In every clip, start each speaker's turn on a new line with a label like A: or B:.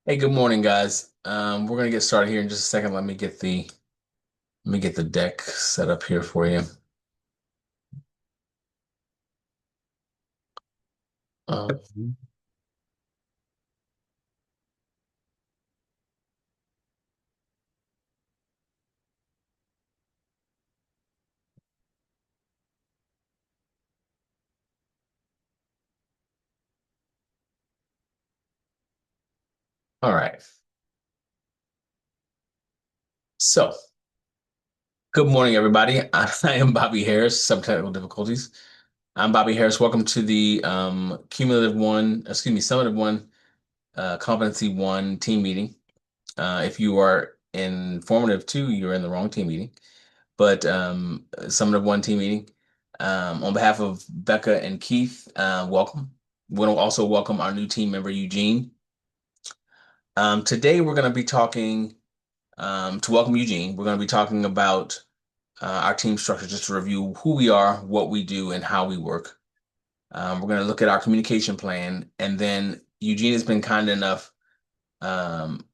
A: Hey, good morning, guys. We're gonna get started here in just a second. Let me get the deck set up here for you. Um, all right. So, good morning, everybody. I am Bobby Harris. Some technical difficulties. I'm Bobby Harris. Welcome to the Summative One, Competency One team meeting. If you are in Formative Two, you're in the wrong team meeting. But Summative One team meeting. On behalf of Becca and Keith, welcome. We'll also welcome our new team member, Eugene. Today, we're going to be talking, to welcome Eugene, we're going to be talking about our team structure, just to review who we are, what we do, and how we work. We're going to look at our communication plan, and then Eugene has been kind enough, um,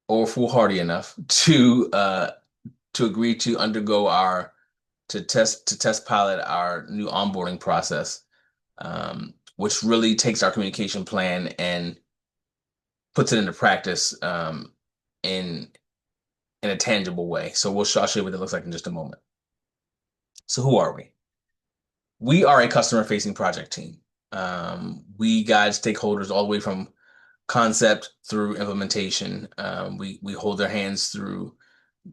A: or foolhardy enough, to agree to undergo our to test pilot our new onboarding process, which really takes our communication plan and puts it into practice in in a tangible way. So I'll show you what it looks like in just a moment. So who are we? We are a customer facing project team. We guide stakeholders all the way from concept through implementation. We hold their hands through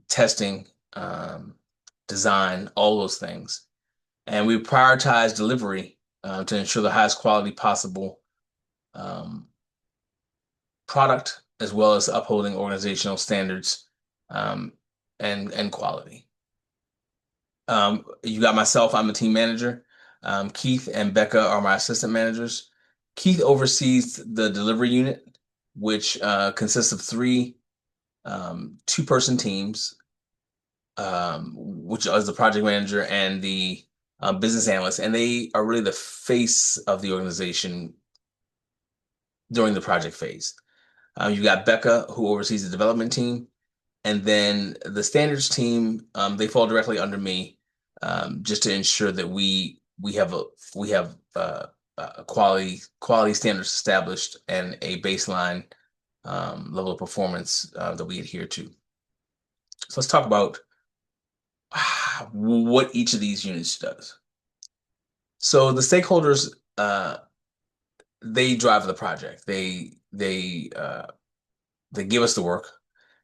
A: testing, design, all those things. And we prioritize delivery to ensure the highest quality possible um, product, as well as upholding organizational standards um, and quality. You got myself, I'm the team manager. Keith and Becca are my assistant managers. Keith oversees the delivery unit, which consists of three two-person teams, which is the project manager and the business analyst, and they are really the face of the organization during the project phase. You got Becca, who oversees the development team, and then the standards team. They fall directly under me, just to ensure that we have quality standards established and a baseline level of performance that we adhere to. So let's talk about what each of these units does. So the stakeholders, they drive the project. They give us the work.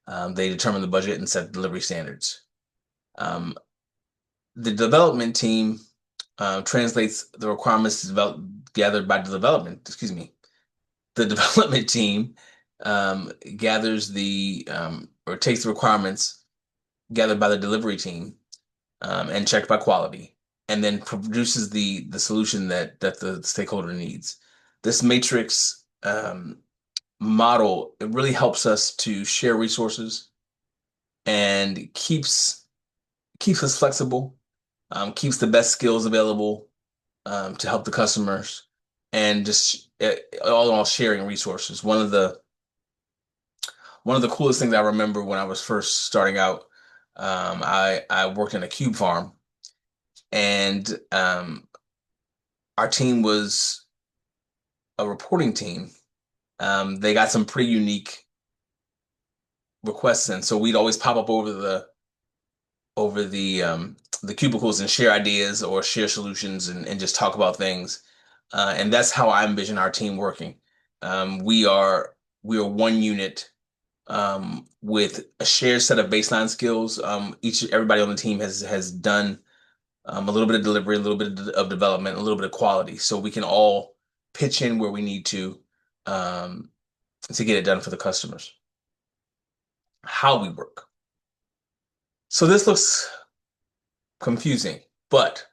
A: They determine the budget and set delivery standards. Um, the development team translates the requirements gathered by the development. Excuse me. The development team gathers or takes the requirements gathered by the delivery team and checked by quality, and then produces the solution that the stakeholder needs. This matrix model, it really helps us to share resources and keeps us flexible, keeps the best skills available to help the customers, and just all in all sharing resources. One of the coolest things I remember when I was first starting out, I worked in a cube farm, and our team was a reporting team. They got some pretty unique requests in, so we'd always pop up over the cubicles and share ideas or share solutions and just talk about things. And that's how I envision our team working. We are one unit with a shared set of baseline skills. Everybody on the team has done a little bit of delivery, a little bit of development, a little bit of quality, so we can all pitch in where we need um, to get it done for the customers. How we work. So this looks confusing, but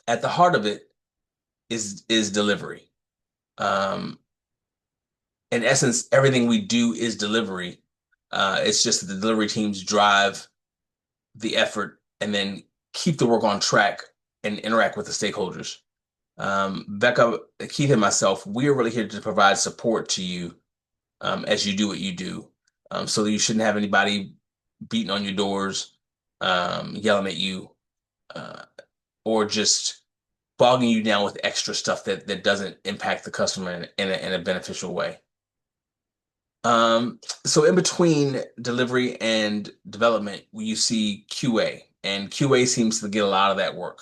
A: at the heart of it is delivery. Um, in essence, everything we do is delivery. It's just that the delivery teams drive the effort and then keep the work on track and interact with the stakeholders. Becca, Keith, and myself, we are really here to provide support to you as you do what you do. So that you shouldn't have anybody beating on your doors, yelling at you, uh, or just bogging you down with extra stuff that doesn't impact the customer in a beneficial way. So in between delivery and development, you see QA, and QA seems to get a lot of that work.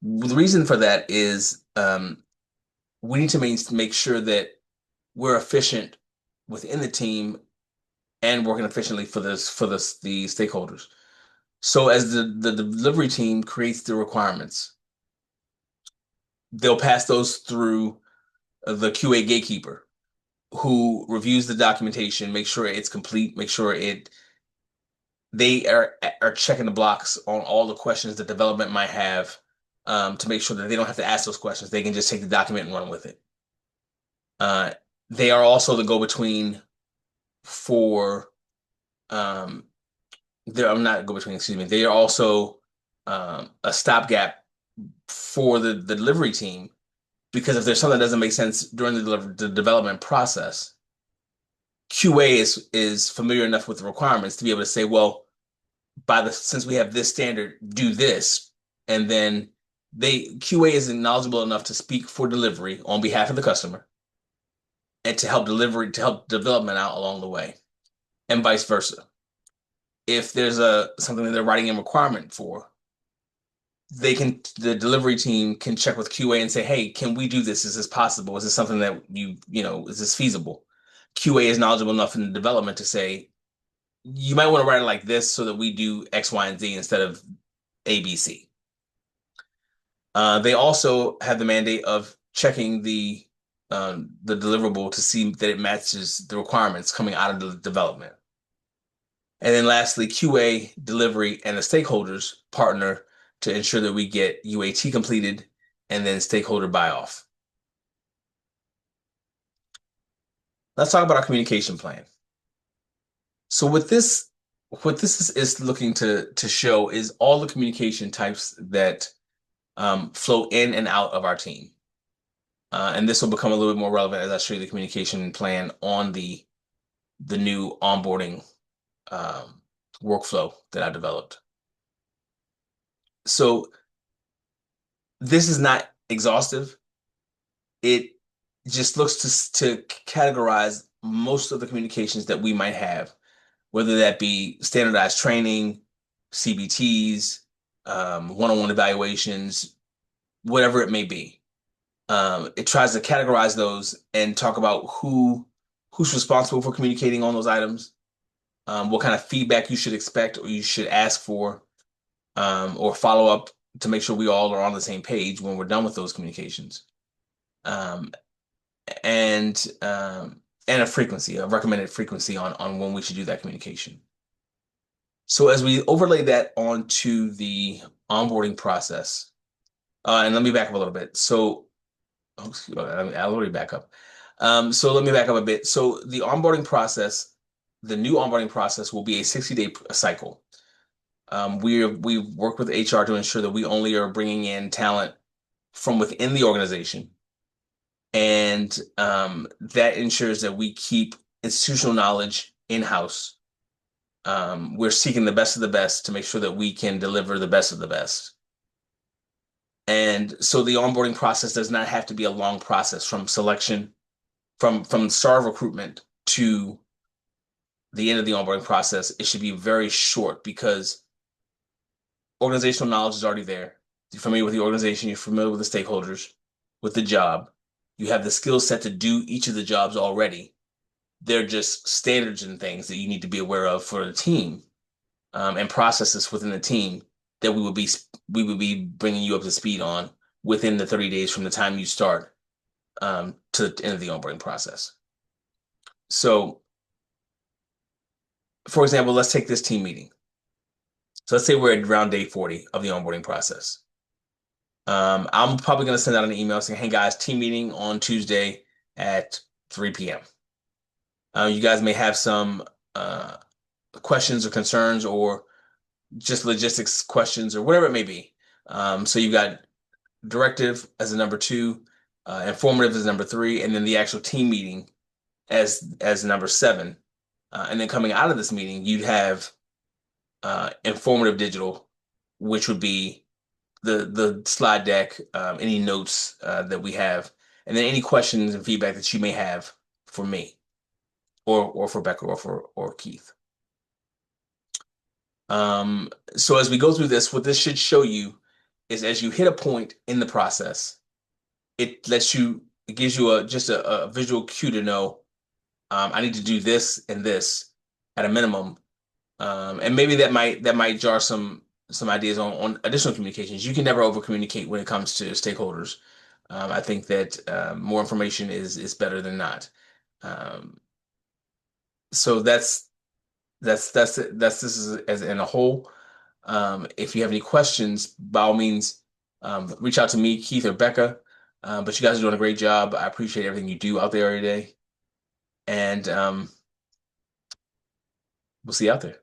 A: The reason for that is we need to make sure that we're efficient within the team and working efficiently the stakeholders. So as the delivery team creates the requirements, they'll pass those through the QA gatekeeper who reviews the documentation, make sure it's complete, make sure they are checking the blocks on all the questions that development might have, to make sure that they don't have to ask those questions. They can just take the document and run with it. Uh, they are also the go-between for um, I'm not go-between, excuse me. They are also a stopgap for the delivery team, because if there's something that doesn't make sense during the development process, QA is familiar enough with the requirements to be able to say, well, since we have this standard, do this, and then QA is knowledgeable enough to speak for delivery on behalf of the customer and to help development out along the way, and vice versa. If there's something that they're writing a requirement for, the delivery team can check with QA and say, hey, can we do this? Is this possible? Is this something that is this feasible? QA is knowledgeable enough in the development to say, you might want to write it like this so that we do X, Y, and Z instead of A, B, C. They also have the mandate of checking the deliverable to see that it matches the requirements coming out of the development. And then lastly, QA, delivery, and the stakeholders partner to ensure that we get UAT completed and then stakeholder buy-off. Let's talk about our communication plan. So what this is looking to show is all the communication types that flow in and out of our team. And this will become a little bit more relevant as I show you the communication plan on the new onboarding workflow that I developed. So this is not exhaustive. It just looks to categorize most of the communications that we might have, whether that be standardized training, CBTs, one-on-one evaluations, whatever it may be. It tries to categorize those and talk about who's responsible for communicating on those items, what kind of feedback you should expect or you should ask for, or follow up to make sure we all are on the same page when we're done with those communications. Um, and a frequency, a recommended frequency on when we should do that communication. So as we overlay that onto the onboarding process, and let me back up a little bit. So, I'll already back up. So let me back up a bit. So the new onboarding process will be a 60-day cycle. We work with HR to ensure that we only are bringing in talent from within the organization, and that ensures that we keep institutional knowledge in-house. We're seeking the best of the best to make sure that we can deliver the best of the best. And so the onboarding process does not have to be a long process from selection, from the start of recruitment to the end of the onboarding process. It should be very short because organizational knowledge is already there. You're familiar with the organization, you're familiar with the stakeholders, with the job. You have the skill set to do each of the jobs already. They're just standards and things that you need to be aware of for the team, and processes within the team that we would be bringing you up to speed on within the 30 days from the time you start, to the end of the onboarding process. So, for example, let's take this team meeting. So let's say we're at around day 40 of the onboarding process. I'm probably going to send out an email saying, hey guys, team meeting on Tuesday at 3 p.m. You guys may have some questions or concerns or just logistics questions or whatever it may be. So you've got directive as a number two, informative as number three, and then the actual team meeting as number seven. And then coming out of this meeting, you'd have informative digital, which would be the slide deck, any notes that we have, and then any questions and feedback that you may have for me or for Becca or Keith. So as we go through this, what this should show you is as you hit a point in the process, it gives you a visual cue to know I need to do this and this at a minimum. And maybe that might jar some ideas on additional communications. You can never over communicate when it comes to stakeholders. I think that more information is better than not. Um, so that's this is as in a whole. If you have any questions, by all means, reach out to me, Keith or Becca. But you guys are doing a great job. I appreciate everything you do out there every day, and we'll see you out there.